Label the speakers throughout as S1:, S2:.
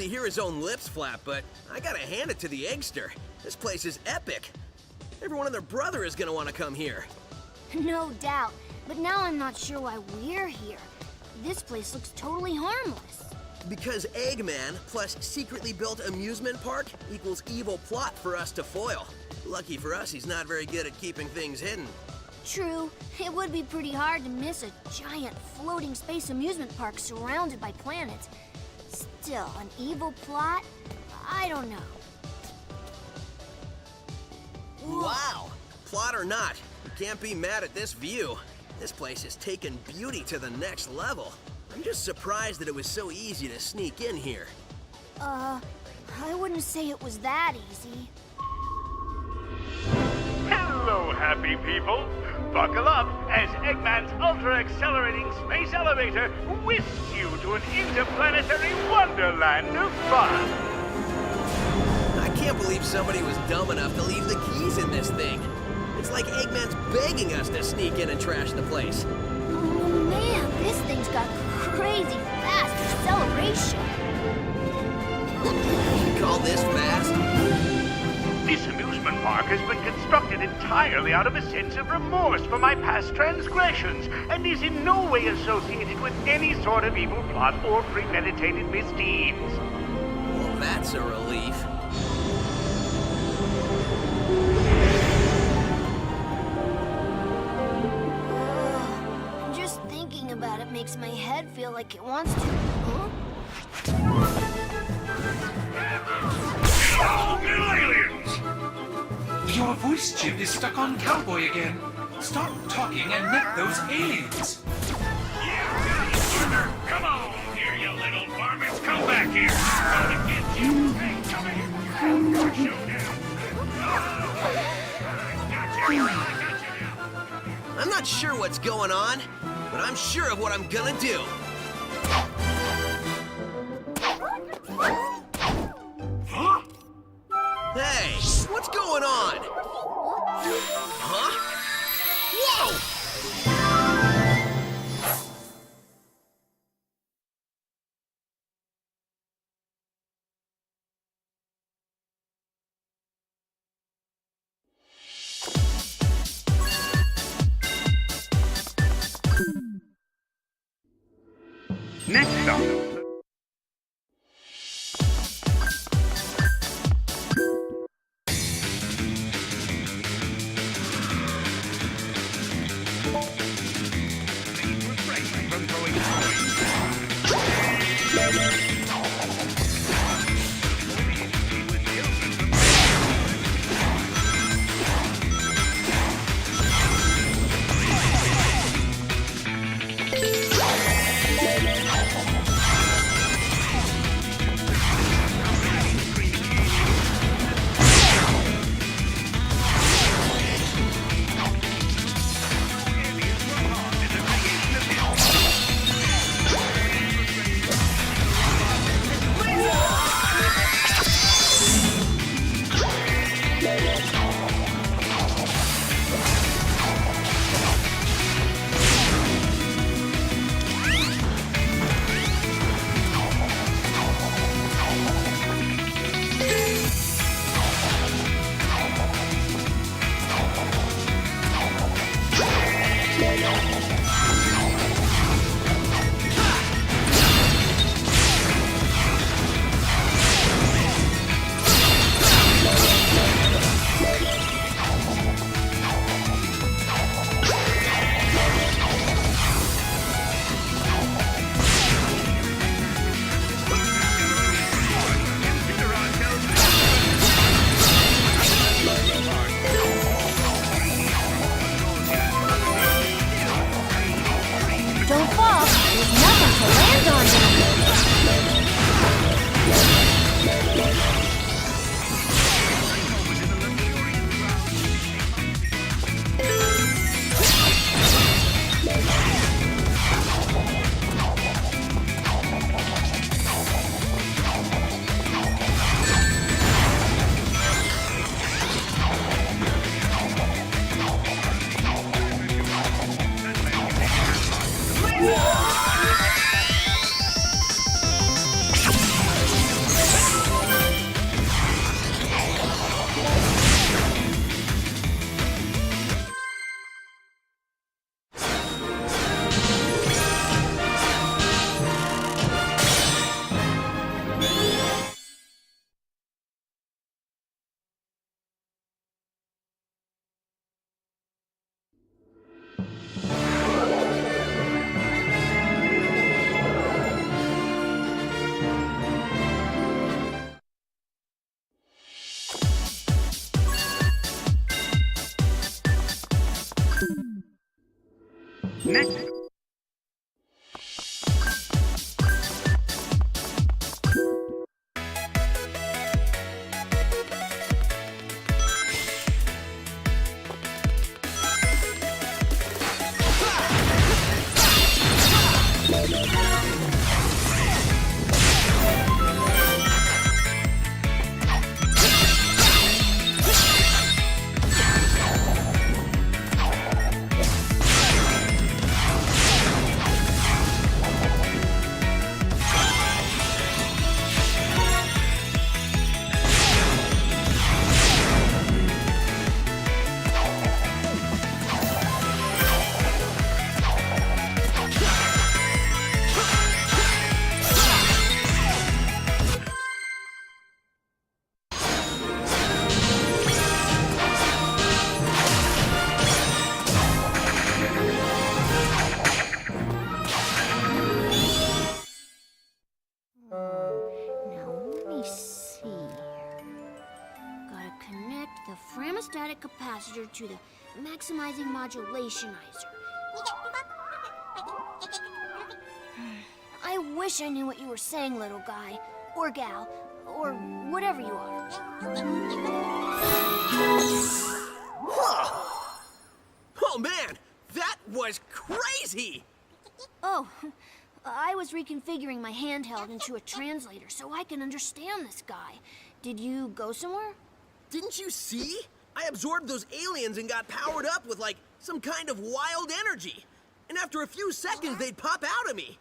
S1: to hear his own lips flap, but I gotta hand it to the Eggster. This place is epic. Everyone and their brother is gonna want to come here.
S2: No doubt, but now I'm not sure why we're here. This place looks totally harmless.
S1: Because Eggman plus secretly built amusement park equals evil plot for us to foil. Lucky for us, he's not very good at keeping things hidden.
S2: True, it would be pretty hard to miss a giant floating space amusement park surrounded by planets. Still, an evil plot? I don't know.
S1: Wow! Plot or not, you can't be mad at this view. This place has taken beauty to the next level. I'm just surprised that it was so easy to sneak in here.
S2: I wouldn't say it was that easy.
S3: Hello, happy people! Buckle up as Eggman's ultra-accelerating space elevator whisks you to an interplanetary wonderland of fun!
S1: I can't believe somebody was dumb enough to leave the keys in this thing. It's like Eggman's begging us to sneak in and trash the place.
S2: Oh man, this thing's got crazy fast acceleration.
S1: You call this fast?
S3: This amusement park has been constructed entirely out of a sense of remorse for my past transgressions, and is in no way associated with any sort of evil plot or premeditated misdeeds.
S1: Well, that's a relief.
S2: Just thinking about it makes my head feel like it wants to. Huh?
S4: Hello, Middle Aliens! Your voice chip is stuck on Cowboy again. Stop talking and net those aliens. Yeah, come on here, you little varmints. Come back here. I'm gonna get you. Hey, come here. Showdown. Got you.
S1: I'm not sure what's going on, but I'm sure of what I'm gonna do.
S4: Huh?
S1: Hey, what's going on? Huh? Whoa!
S3: Next.
S2: Now, let me see. Gotta connect the framostatic capacitor to the maximizing modulationizer. I wish I knew what you were saying, little guy. Or gal. Or whatever you are.
S1: Oh man, that was crazy!
S2: Oh, I was reconfiguring my handheld into a translator so I can understand this guy. Did you go somewhere?
S1: Didn't you see? I absorbed those aliens and got powered up with, like, some kind of wild energy. And after a few seconds, they'd pop out of me.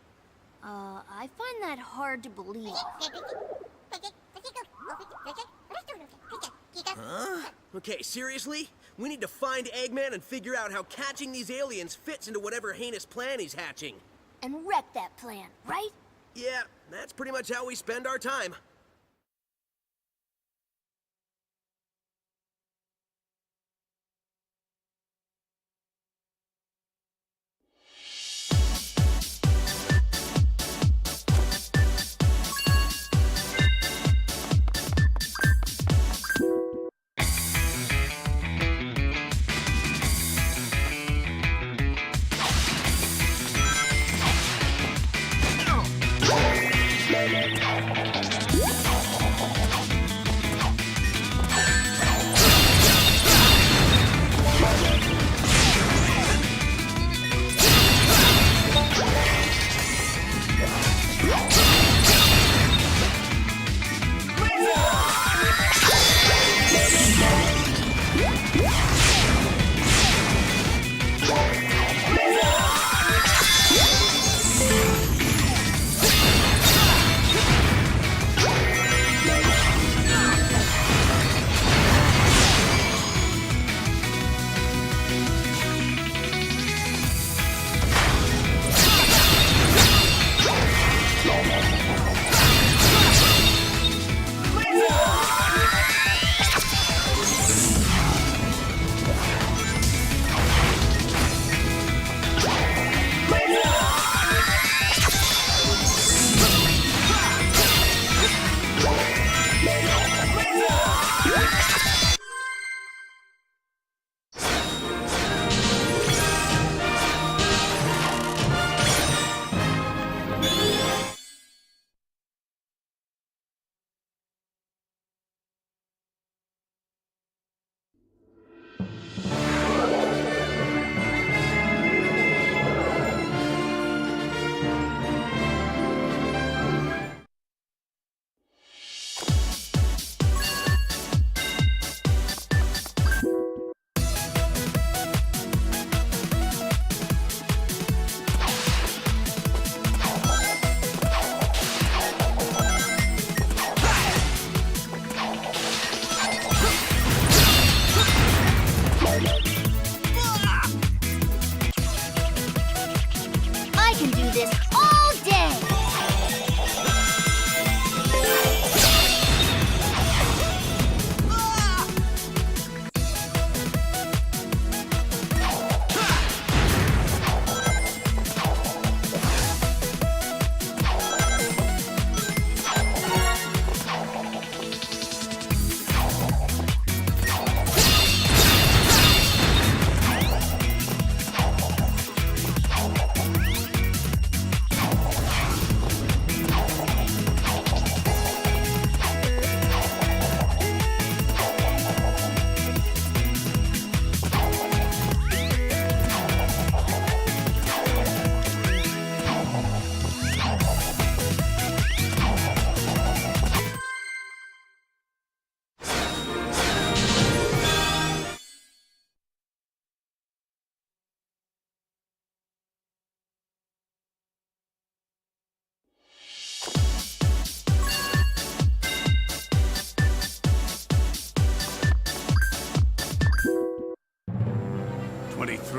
S2: I find that hard to believe.
S1: Huh? Okay, seriously? We need to find Eggman and figure out how catching these aliens fits into whatever heinous plan he's hatching.
S2: And wreck that plan, right?
S1: Yeah, that's pretty much how we spend our time.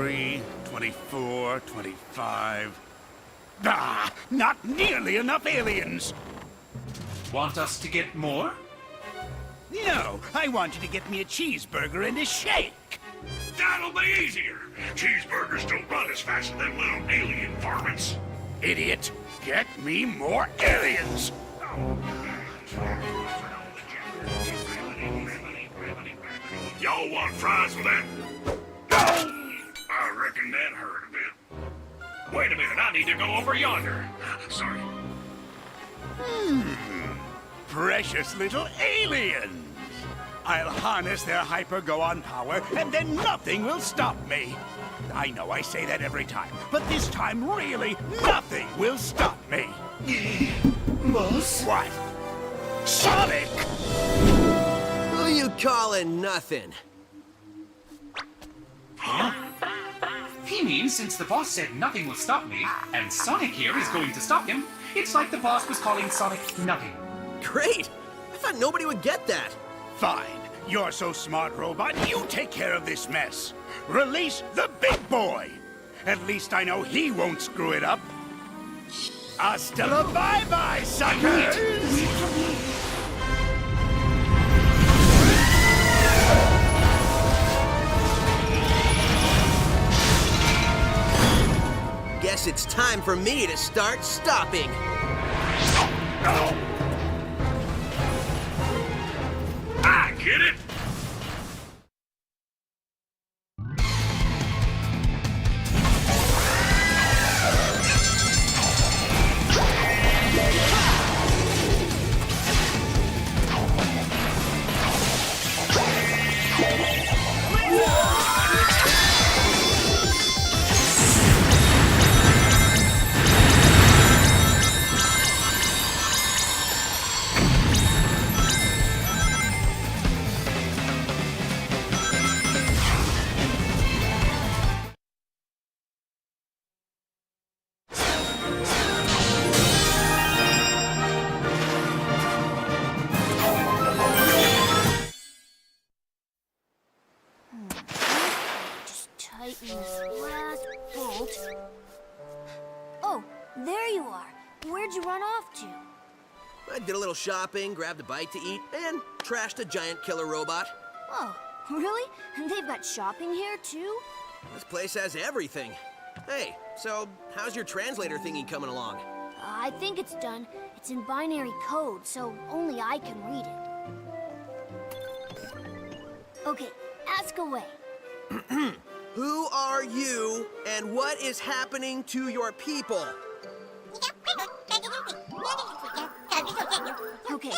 S5: 23, 24, 25. Ah, not nearly enough aliens.
S4: Want us to get more?
S5: No, I want you to get me a cheeseburger and a shake.
S3: That'll be easier. Cheeseburgers don't run as fast as them little alien varmints.
S5: Idiot, get me more aliens.
S3: Y'all want fries with that? I reckon that hurt a bit. Wait a minute, I need to go over yonder. Sorry.
S5: Precious little aliens. I'll harness their hyper-go-on power, and then nothing will stop me. I know I say that every time, but this time, really, nothing will stop me.
S1: Boss?
S5: What? Sonic!
S1: Who you calling nothing?
S4: He means since the boss said nothing will stop me, and Sonic here is going to stop him, it's like the boss was calling Sonic nothing.
S1: Great! I thought nobody would get that.
S5: Fine. You're so smart, robot. You take care of this mess. Release the big boy. At least I know he won't screw it up. Hasta la bye-bye, suckers!
S1: Guess it's time for me to start stopping.
S3: I get it.
S2: Tighten this last bolt. Oh, there you are. Where'd you run off to?
S1: I did a little shopping, grabbed a bite to eat, and trashed a giant killer robot.
S2: Oh, really? And they've got shopping here, too?
S1: This place has everything. Hey, so how's your translator thingy coming along?
S2: I think it's done. It's in binary code, so only I can read it. Okay, ask away.
S1: Who are you, and what is happening to your people?
S2: Okay,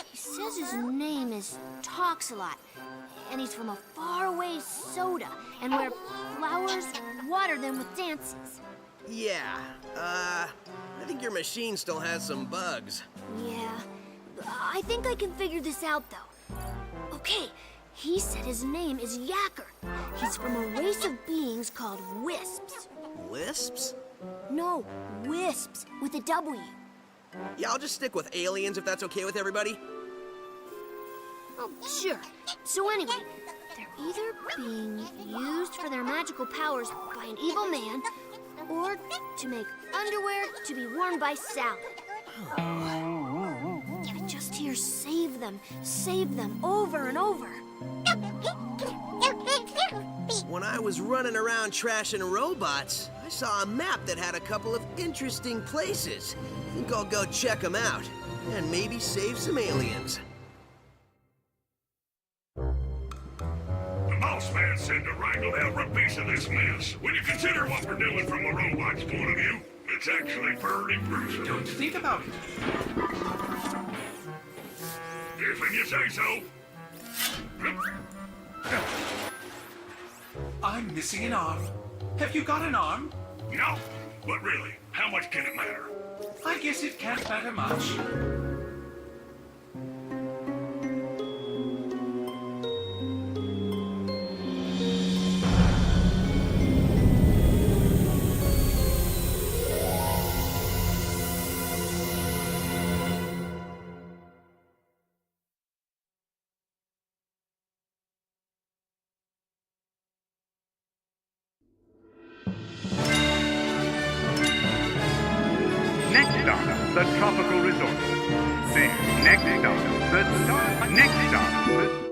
S2: he says his name is Talks a Lot, and he's from a faraway soda, and where flowers water them with dances.
S1: Yeah, I think your machine still has some bugs.
S2: Yeah, I think I can figure this out, though. Okay, he said his name is Yacker. He's from a race of beings called Wisps.
S1: Lisps?
S2: No, Wisps, with a W.
S1: Yeah, I'll just stick with aliens if that's okay with everybody.
S2: Oh, sure. So anyway, they're either being used for their magical powers by an evil man, or to make underwear to be worn by Sally. I just hear save them, over and over.
S1: When I was running around trashing robots, I saw a map that had a couple of interesting places. I think I'll go check them out, and maybe save some aliens.
S3: The boss man said to wrangle every piece of this mess. When you consider what we're doing from a robot's point of view, it's actually pretty gruesome.
S4: Don't think about it.
S3: If you say so.
S4: I'm missing an arm. Have you got an arm?
S3: No, but really, how much can it matter?
S4: I guess it can't matter much.
S3: the tropical resort. There, next stop, the star. Next stop, the...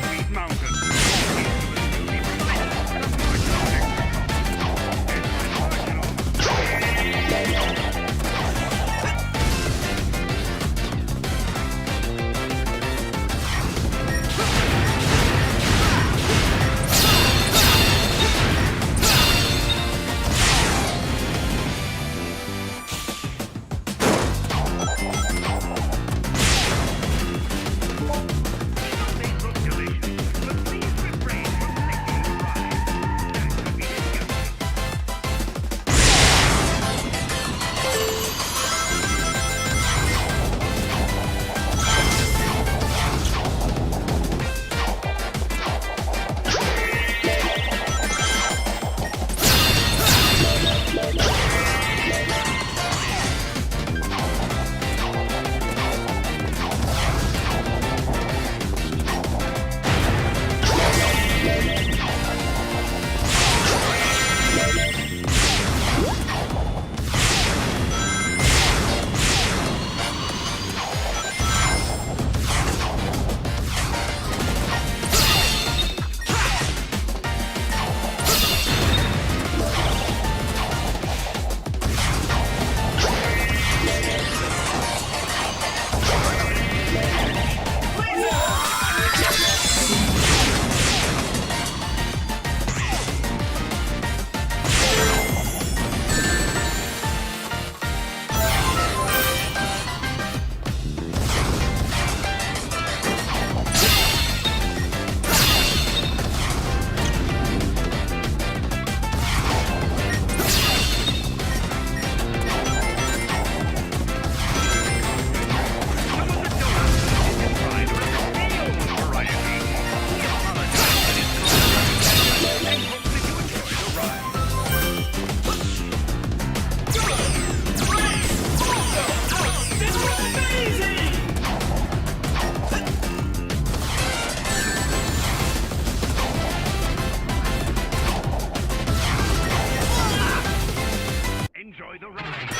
S3: Sweet Mountain. Enjoy the ride.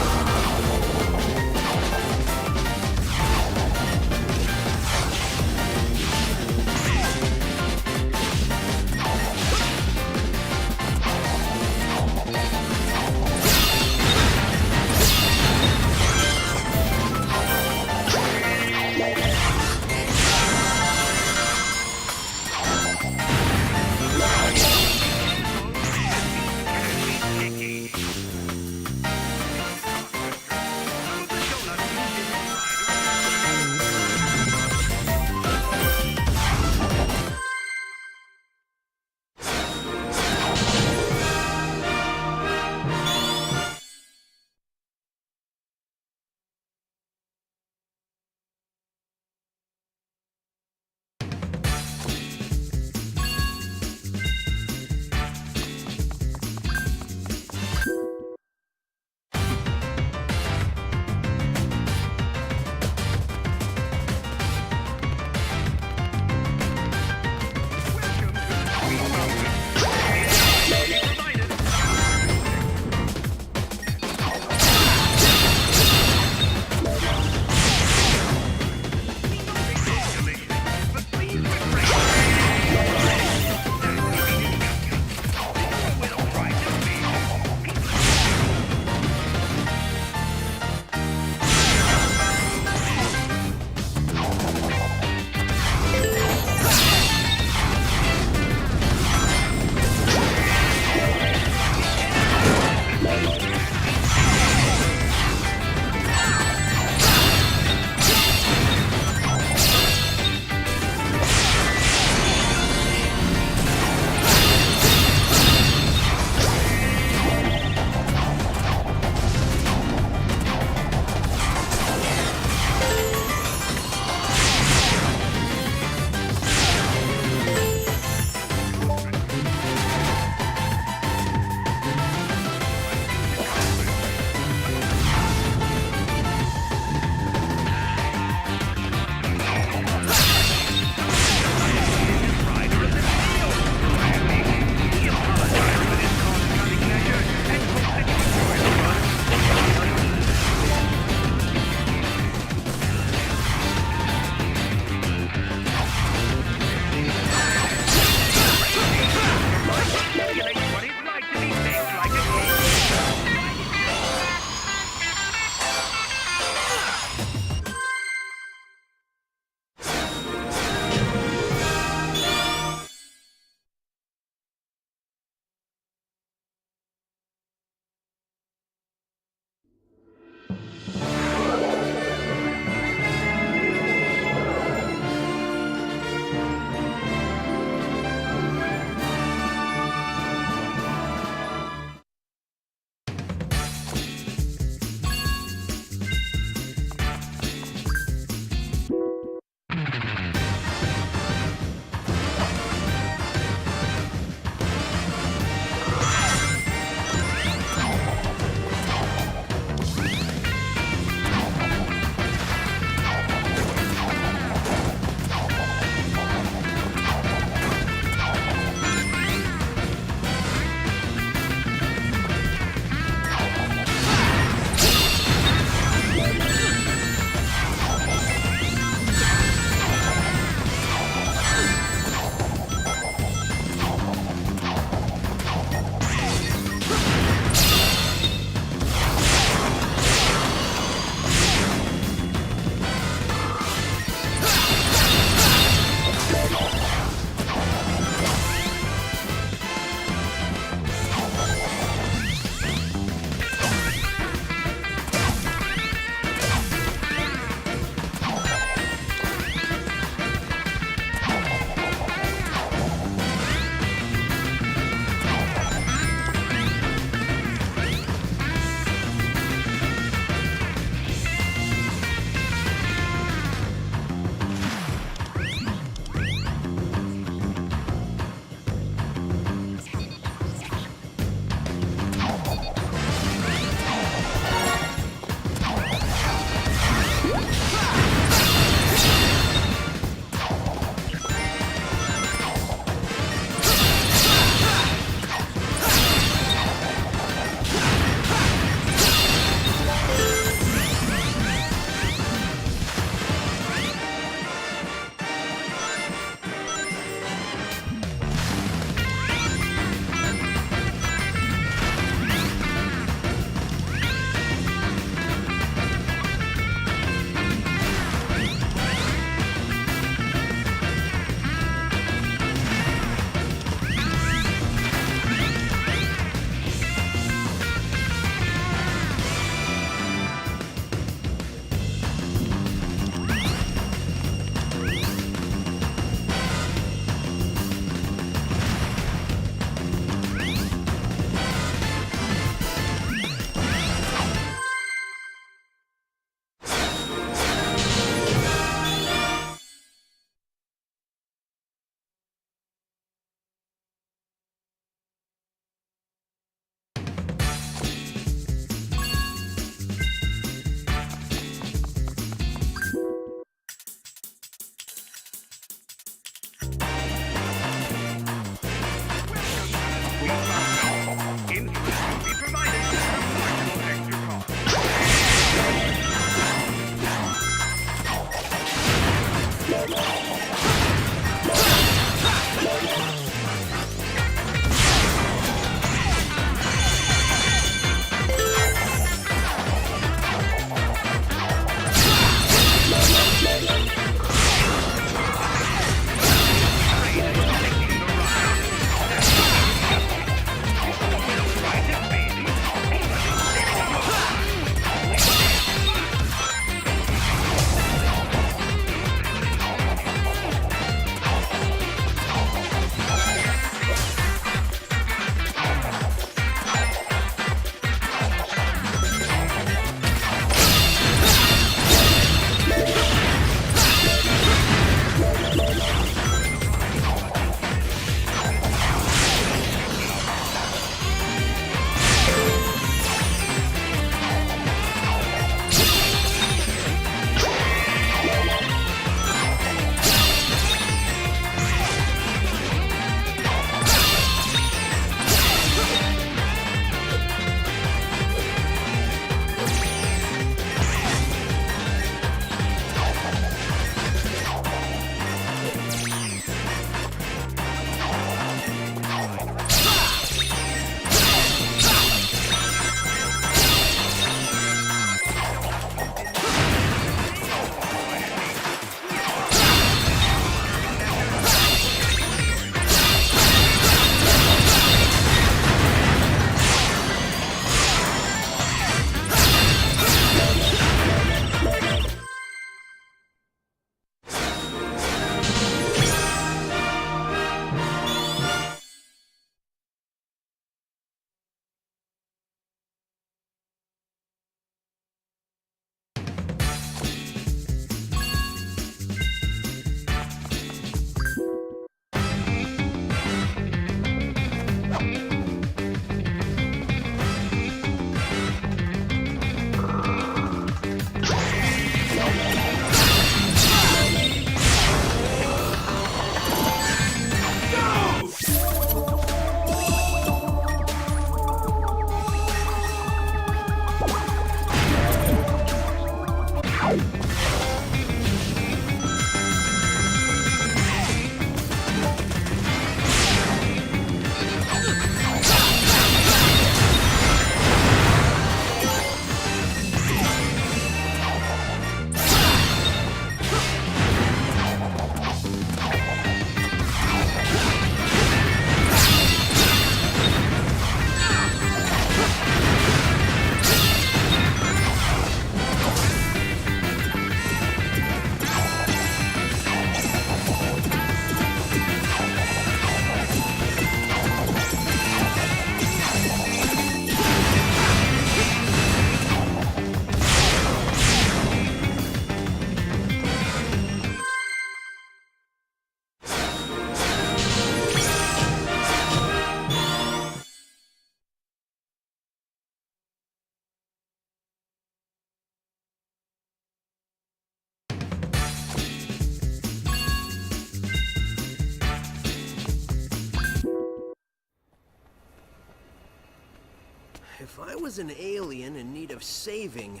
S1: If I was an alien in need of saving,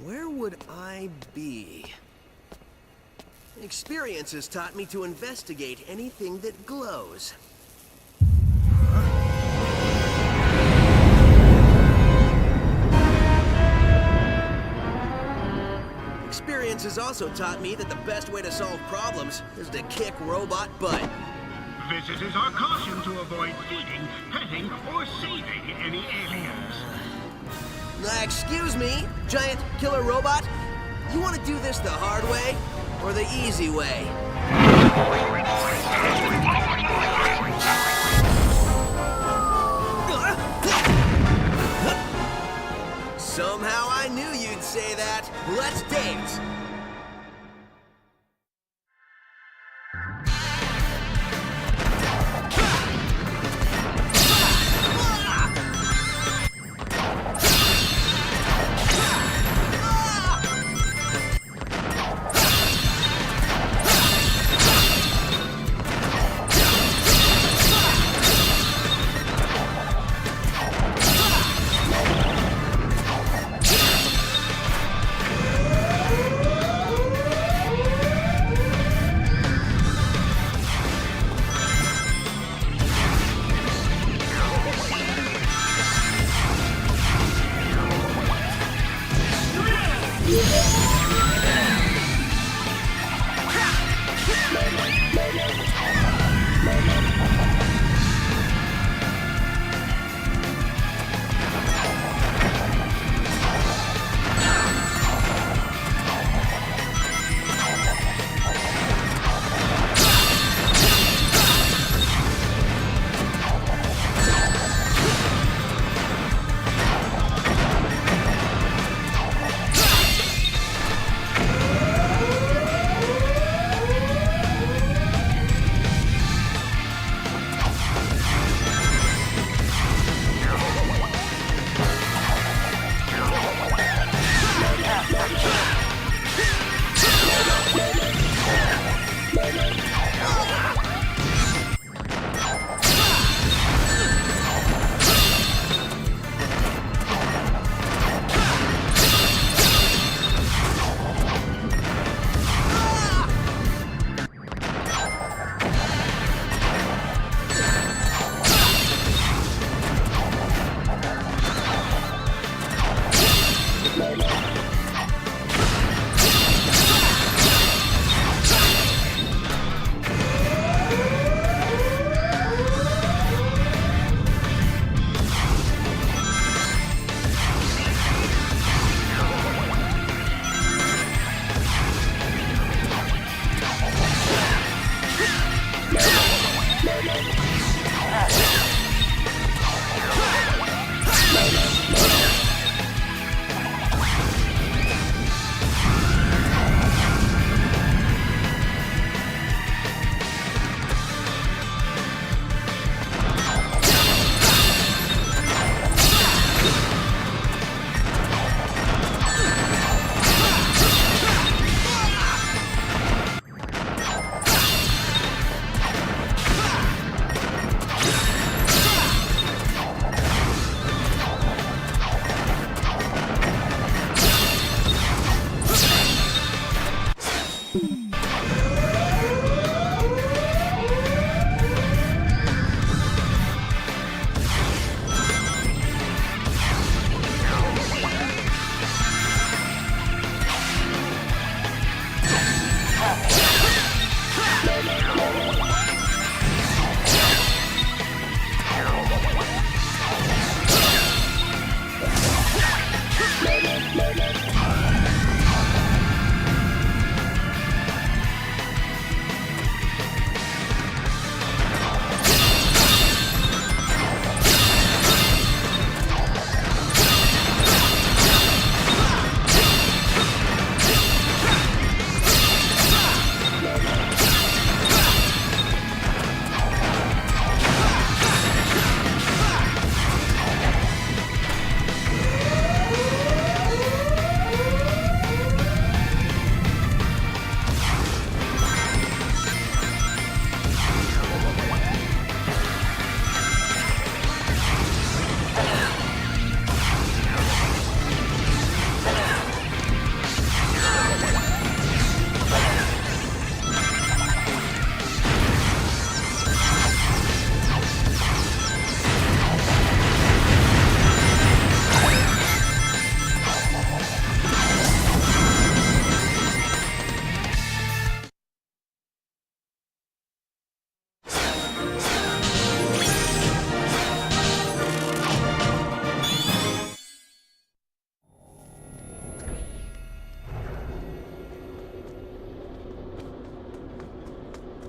S1: where would I be? Experience has taught me to investigate anything that glows. Experience has also taught me that the best way to solve problems is to kick robot butt.
S3: Visitors are cautioned to avoid feeding, petting, or saving any aliens.
S1: Excuse me, giant killer robot? You want to do this the hard way or the easy way? Somehow I knew you'd say that. Let's dance.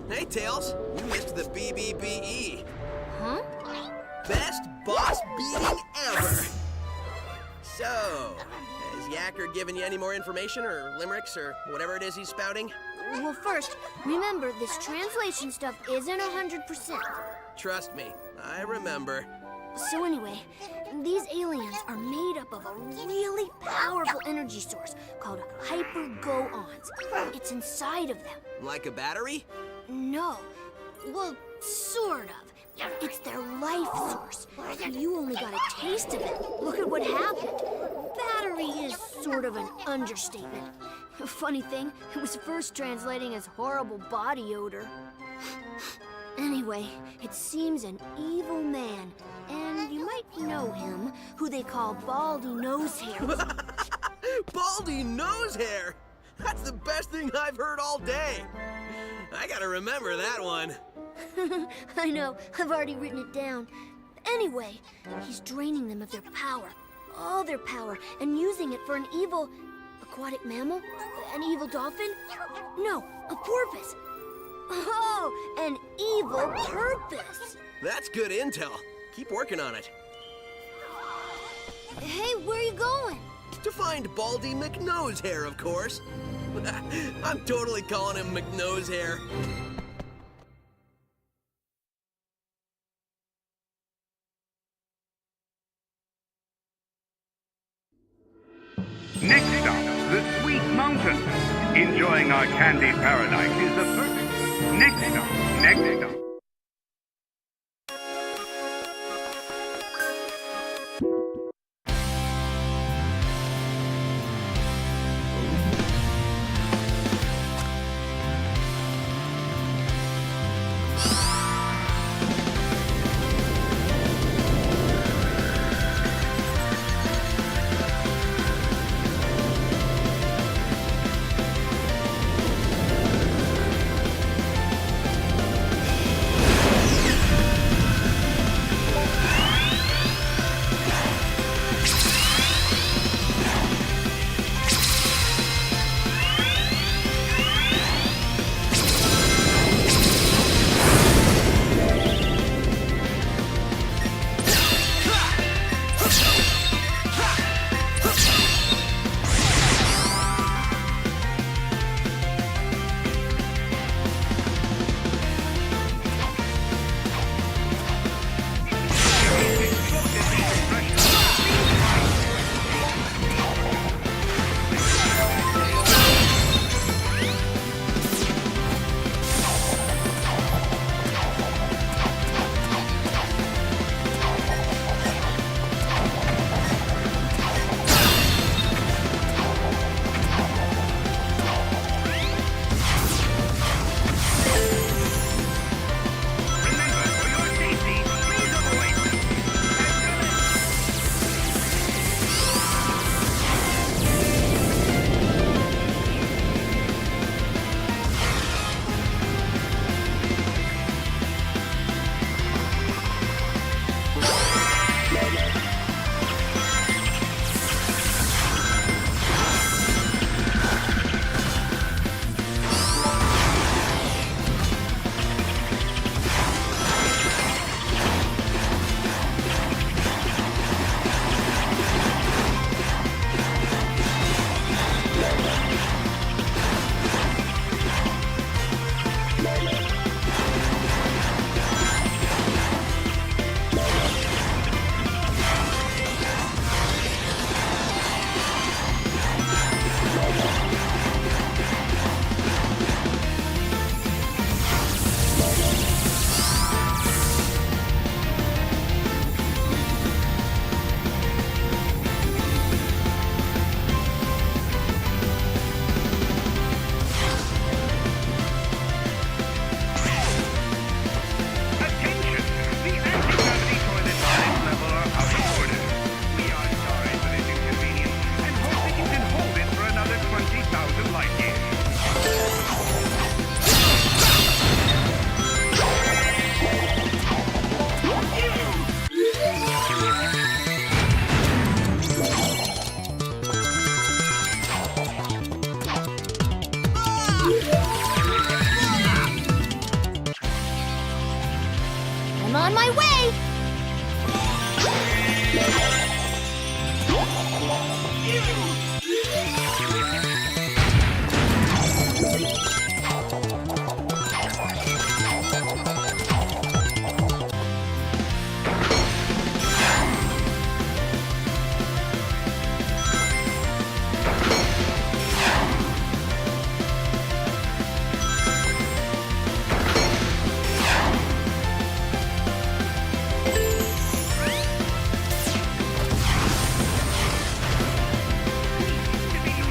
S1: Hey, Tails, you missed the BBBE.
S2: Huh?
S1: Best boss beating ever. So, has Yacker given you any more information or limericks or whatever it is he's spouting?
S2: Well, first, remember, this translation stuff isn't 100%.
S1: Trust me, I remember.
S2: So anyway, these aliens are made up of a really powerful energy source called hyper-go-ons. It's inside of them.
S1: Like a battery?
S2: No. Well, sort of. It's their life source. You only got a taste of it. Look at what happened. Battery is sort of an understatement. Funny thing, it was first translating as horrible body odor. Anyway, it seems an evil man, and you might know him, who they call Baldy Nosehair.
S1: Baldy Nosehair! That's the best thing I've heard all day. I gotta remember that one.
S2: I know, I've already written it down. Anyway, he's draining them of their power, all their power, and using it for an evil aquatic mammal? An evil dolphin? No, a porpoise. Oh, an evil purpose.
S1: That's good intel. Keep working on it.
S2: Hey, where are you going?
S1: To find Baldy McNosehair, of course. I'm totally calling him McNosehair.
S3: Next up, the Sweet Mountain. Enjoying our candy paradise is the perfect. Next up.
S2: I'm on my way!
S3: To be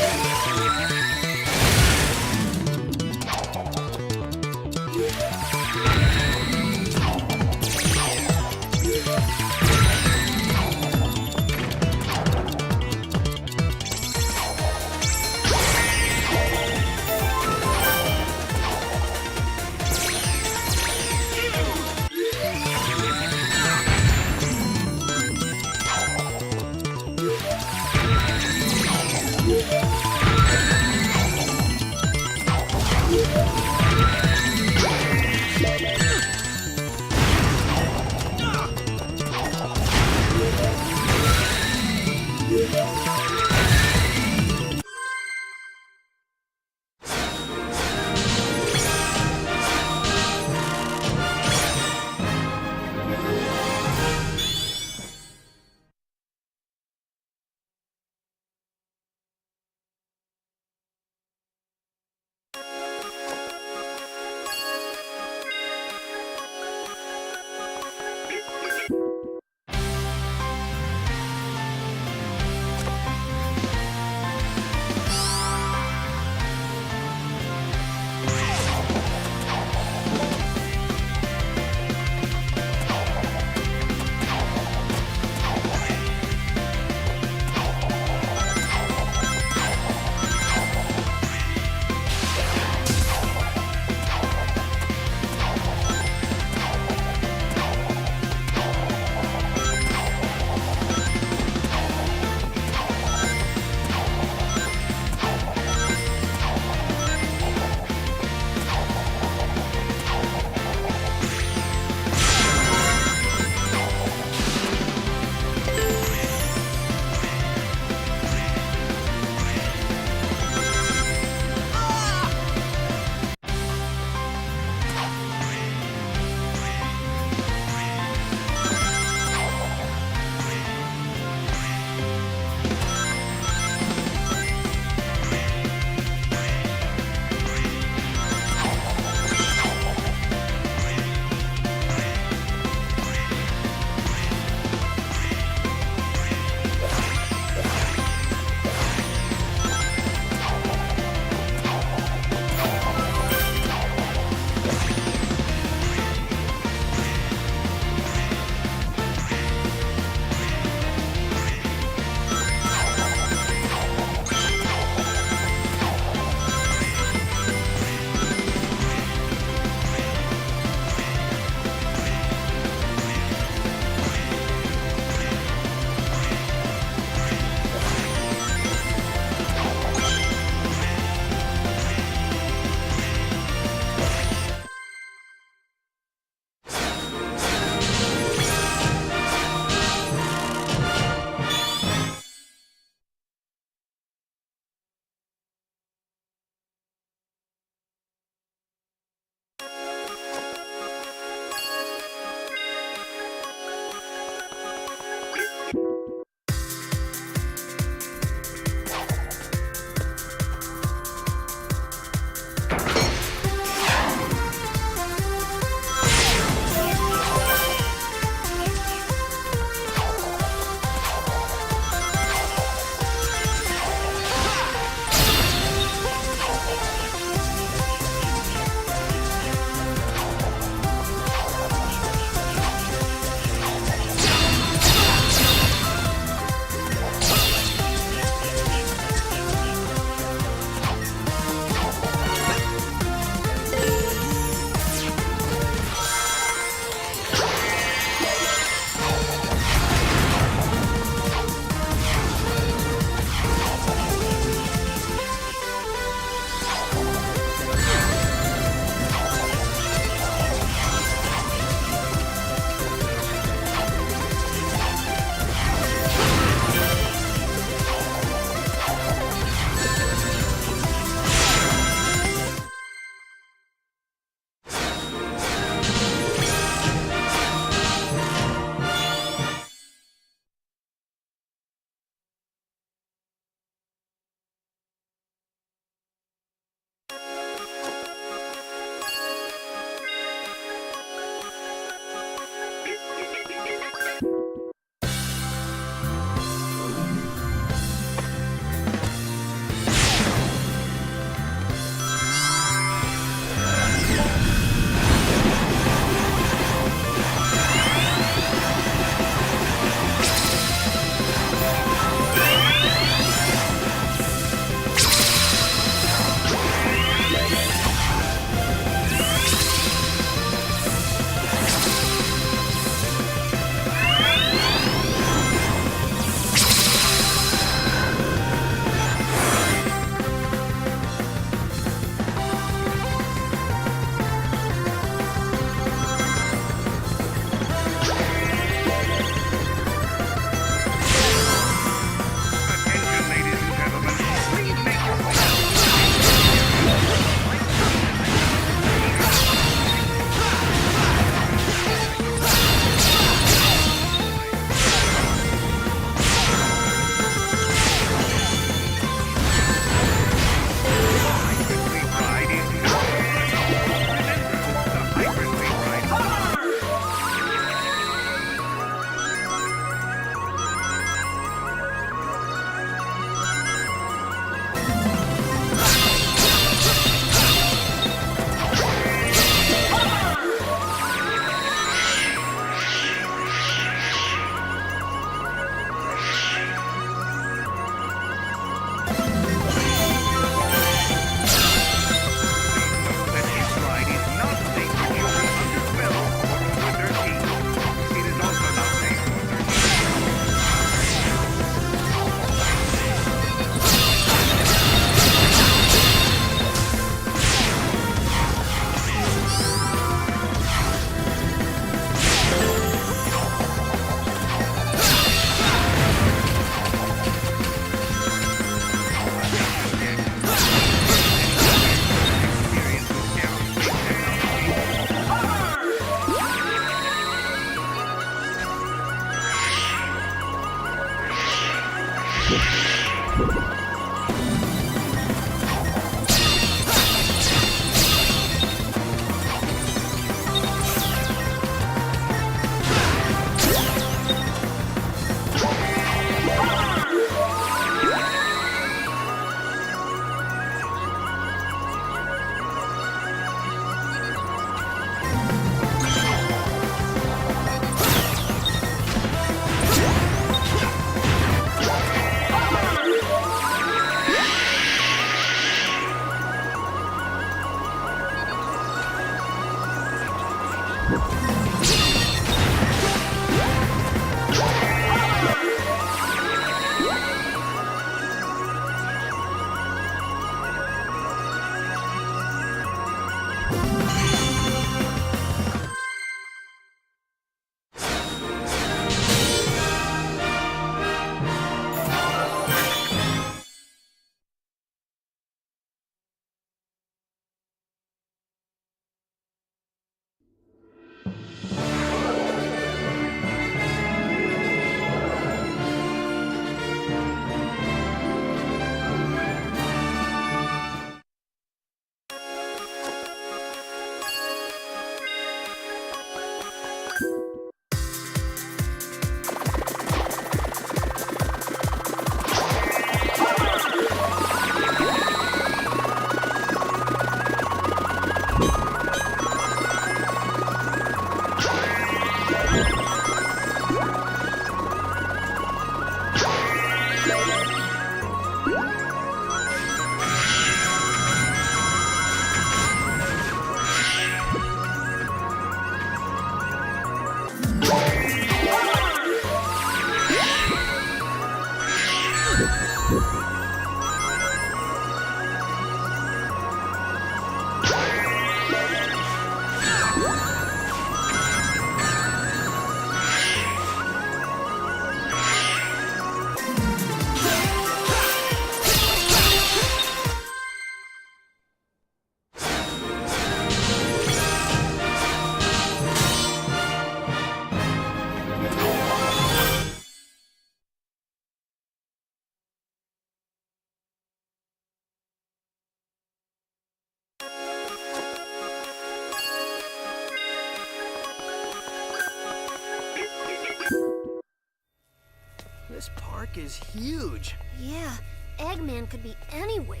S1: This park is huge.
S2: Yeah, Eggman could be anywhere.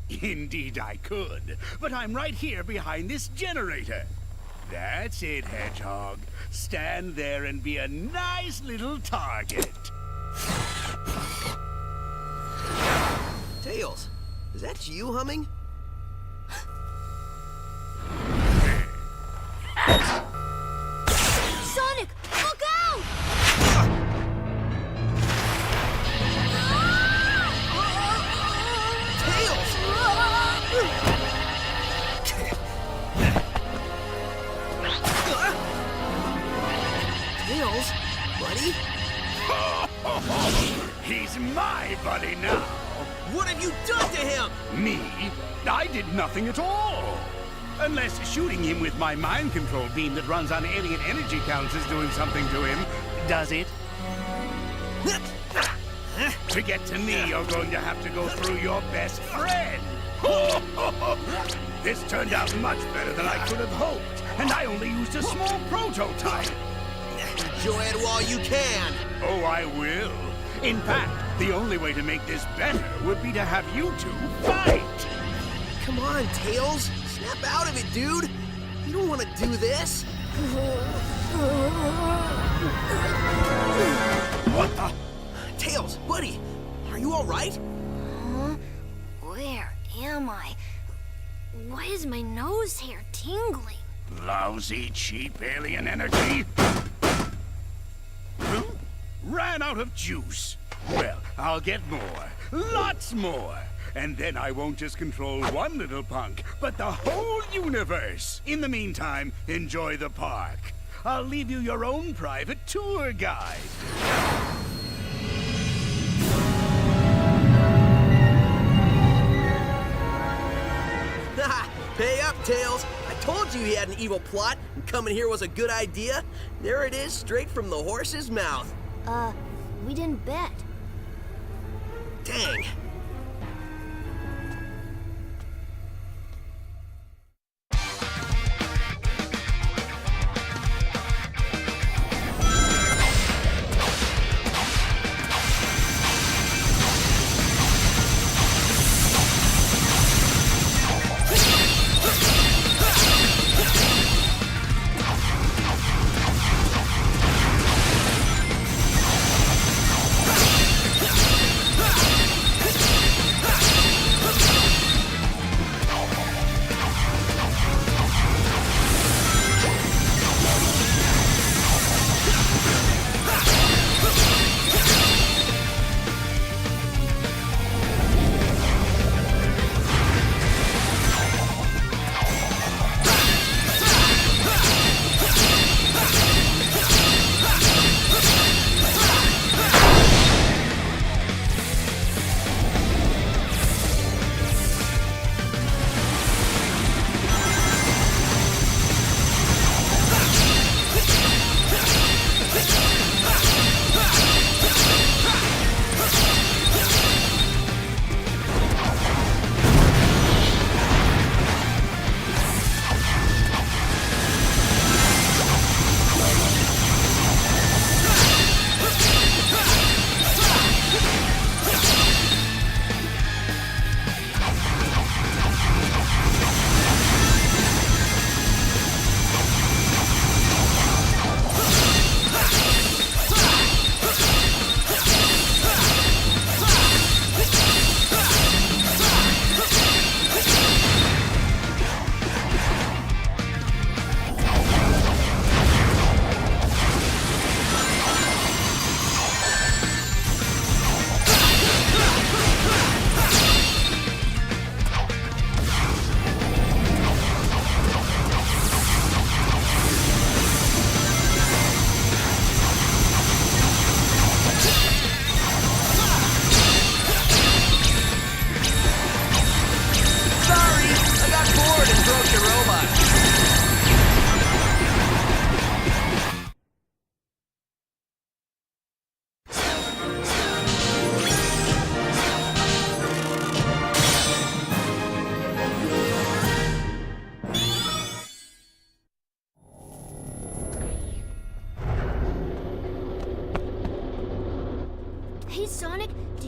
S5: Indeed I could, but I'm right here behind this generator. That's it, Hedgehog. Stand there and be a nice little target.
S1: Tails, is that you humming?
S2: Sonic, look out!
S1: Tails! Tails, buddy?
S5: He's my buddy now.
S1: What have you done to him?
S5: Me? I did nothing at all. Unless shooting him with my mind control beam that runs on alien energy counts is doing something to him. Does it? To get to me, you're going to have to go through your best friend. This turned out much better than I could have hoped, and I only used a small prototype.
S1: Enjoy it while you can.
S5: Oh, I will. In fact, the only way to make this better would be to have you two fight.
S1: Come on, Tails. Snap out of it, dude. You don't want to do this.
S5: What the?
S1: Tails, buddy, are you all right?
S2: Huh? Where am I? Why is my nose hair tingling?
S5: Lousy, cheap alien energy. Huh? Ran out of juice. Well, I'll get more. Lots more. And then I won't just control one little punk, but the whole universe. In the meantime, enjoy the park. I'll leave you your own private tour guide.
S1: Pay up, Tails. I told you he had an evil plot, and coming here was a good idea. There it is, straight from the horse's mouth.
S2: We didn't bet.
S1: Dang.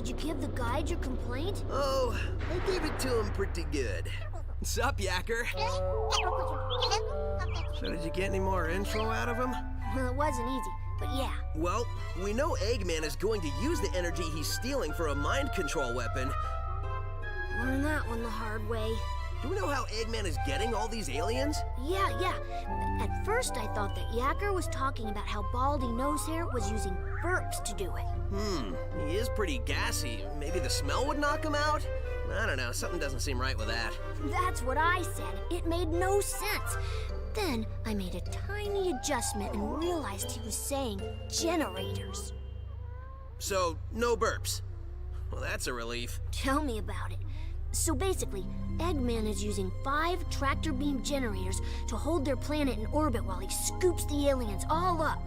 S2: Did you give the guide your complaint?
S1: Oh, I gave it to him pretty good. Sup, Yacker? So did you get any more info out of him?
S2: Well, it wasn't easy, but yeah.
S1: Well, we know Eggman is going to use the energy he's stealing for a mind control weapon.
S2: Learned that one the hard way.
S1: Do we know how Eggman is getting all these aliens?
S2: Yeah. At first, I thought that Yacker was talking about how Baldy Nosehair was using burps to do it.
S1: He is pretty gassy. Maybe the smell would knock him out? I don't know, something doesn't seem right with that.
S2: That's what I said. It made no sense. Then I made a tiny adjustment and realized he was saying generators.
S1: So, no burps. Well, that's a relief.
S2: Tell me about it. So basically, Eggman is using 5 tractor beam generators to hold their planet in orbit while he scoops the aliens all up.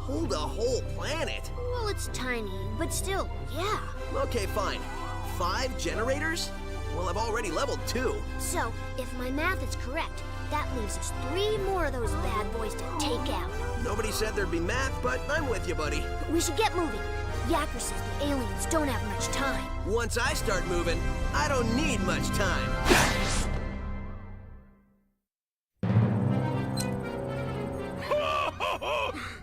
S1: Hold a whole planet?
S2: Well, it's tiny, but still, yeah.
S1: Okay, fine. 5 generators? Well, I've already leveled 2.
S2: So, if my math is correct, that leaves us 3 more of those bad boys to take out.
S1: Nobody said there'd be math, but I'm with you, buddy.
S2: We should get moving. Yacker says the aliens don't have much time.
S1: Once I start moving, I don't need much time.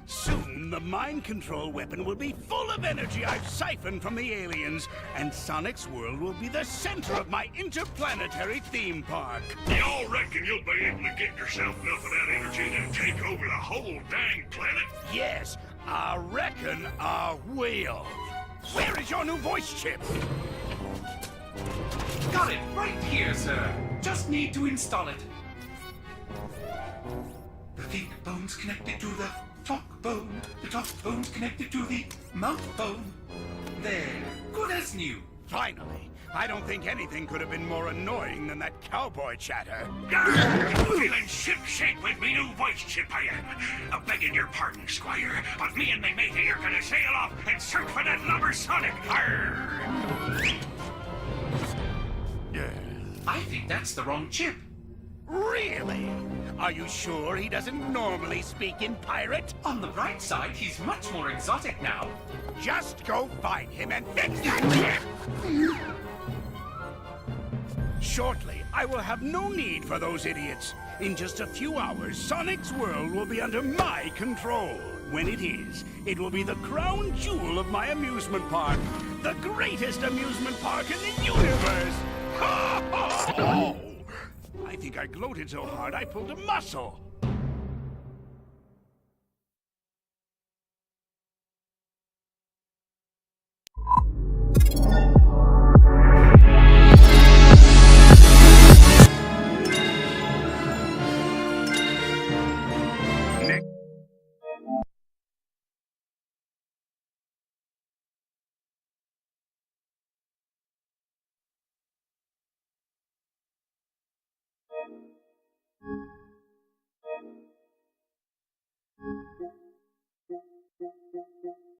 S5: Soon, the mind control weapon will be full of energy I've siphoned from the aliens, and Sonic's world will be the center of my interplanetary theme park.
S6: Y'all reckon you'll be able to get yourself enough of that energy to take over the whole dang planet?
S5: Yes, I reckon I will. Where is your new voice chip?
S4: Got it right here, sir. Just need to install it. The think bone's connected to the talk bone. The talk bone's connected to the mouth bone. There. Good as new.
S5: Finally. I don't think anything could have been more annoying than that cowboy chatter.
S6: Feeling ship-shape with me new voice chip I am. Begging your pardon, Squire, but me and my matey are gonna sail off and search for that lubber Sonic. Arr!
S4: I think that's the wrong chip.
S5: Really? Are you sure he doesn't normally speak in pirate?
S4: On the bright side, he's much more exotic now.
S5: Just go find him and fix that chip! Shortly, I will have no need for those idiots. In just a few hours, Sonic's world will be under my control. When it is, it will be the crown jewel of my amusement park. The greatest amusement park in the universe! Ha ha ha! I think I gloated so hard I pulled a muscle.